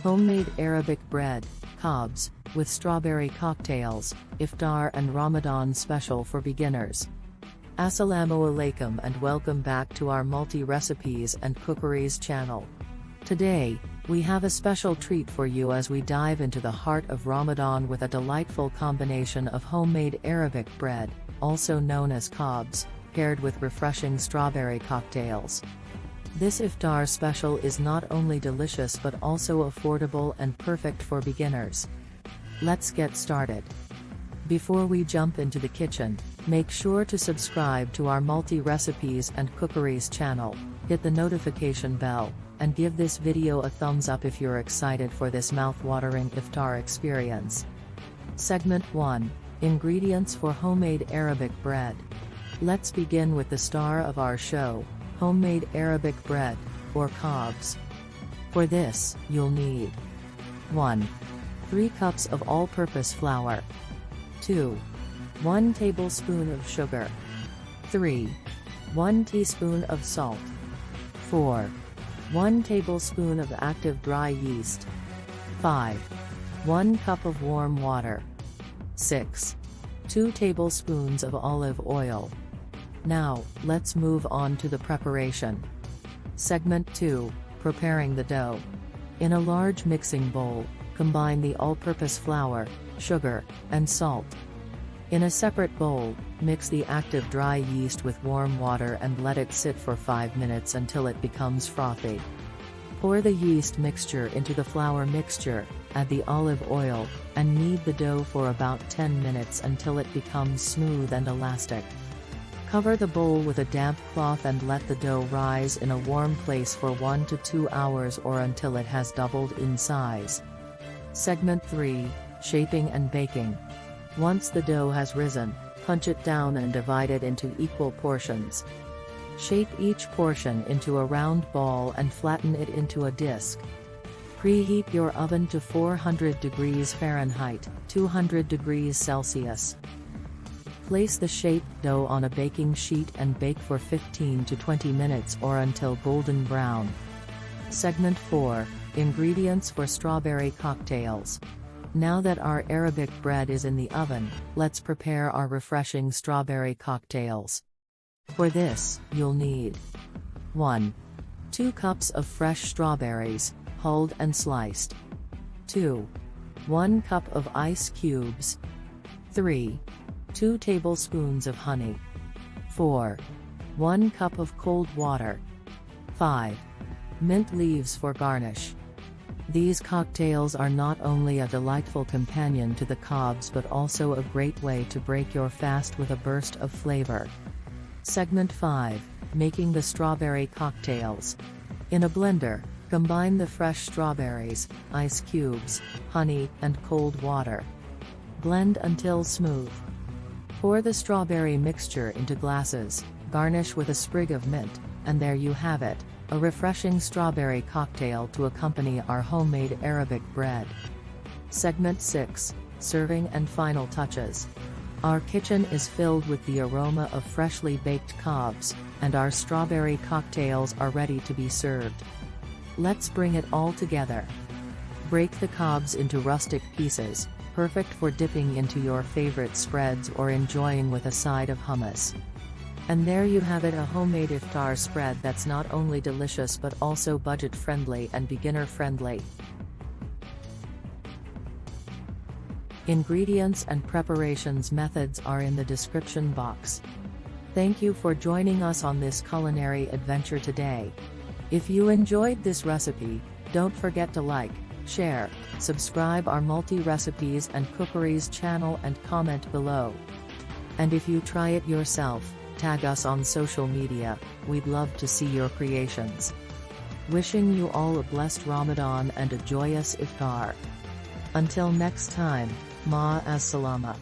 Homemade Arabic bread, Khobz, with strawberry cocktails, Iftar and Ramadan special for beginners. Assalamu alaikum and welcome back to our multi-recipes and cookeries channel. Today, we have a special treat for you as we dive into the heart of Ramadan with a delightful combination of homemade Arabic bread, also known as Khobz, paired with refreshing strawberry cocktails. This Iftar special is not only delicious but also affordable and perfect for beginners. Let's get started. Before we jump into the kitchen, make sure to subscribe to our multi-recipes and cookeries channel, hit the notification bell, and give this video a thumbs up if you're excited for this mouth-watering Iftar experience. Segment 1. Ingredients for homemade Arabic bread. Let's begin with the star of our show, homemade Arabic bread, or Khobz. For this, you'll need 1. 3 cups of all-purpose flour. 2. 1 tablespoon of sugar. 3. 1 teaspoon of salt. 4. 1 tablespoon of active dry yeast. 5. 1 cup of warm water. 6. 2 tablespoons of olive oil. Now, let's move on to the preparation. Segment 2. Preparing the dough. In a large mixing bowl, combine the all-purpose flour, sugar, and salt. In a separate bowl, mix the active dry yeast with warm water and let it sit for 5 minutes until it becomes frothy. Pour the yeast mixture into the flour mixture, add the olive oil, and knead the dough for about 10 minutes until it becomes smooth and elastic. Cover the bowl with a damp cloth and let the dough rise in a warm place for 1 to 2 hours or until it has doubled in size. Segment 3. Shaping and baking. Once the dough has risen, punch it down and divide it into equal portions. Shape each portion into a round ball and flatten it into a disc. Preheat your oven to 400 degrees Fahrenheit, 200 degrees Celsius. Place the shaped dough on a baking sheet and bake for 15 to 20 minutes or until golden brown. Segment 4. Ingredients for strawberry cocktails. Now that our Arabic bread is in the oven, let's prepare our refreshing strawberry cocktails. For this, you'll need 1. 2 cups of fresh strawberries, hulled and sliced. 2. 1 cup of ice cubes. 3. 2 tablespoons of honey. 4. 1 cup of cold water. 5. Mint leaves for garnish. These cocktails are not only a delightful companion to the Khobz but also a great way to break your fast with a burst of flavor. Segment 5. Making the strawberry cocktails. In a blender, combine the fresh strawberries, ice cubes, honey, and cold water. Blend until smooth. Pour the strawberry mixture into glasses, garnish with a sprig of mint, and there you have it, a refreshing strawberry cocktail to accompany our homemade Arabic bread. Segment 6. Serving and final touches. Our kitchen is filled with the aroma of freshly baked Khobz, and our strawberry cocktails are ready to be served. Let's bring it all together. Break the Khobz into rustic pieces, perfect for dipping into your favorite spreads or enjoying with a side of hummus. And there you have it, a homemade Iftar spread that's not only delicious but also budget-friendly and beginner-friendly. Ingredients and preparations methods are in the description box. Thank you for joining us on this culinary adventure today. If you enjoyed this recipe, don't forget to like, share, subscribe our multi-recipes and cookeries channel and comment below. And if you try it yourself, tag us on social media, we'd love to see your creations. Wishing you all a blessed Ramadan and a joyous Iftar. Until next time, Ma as salama.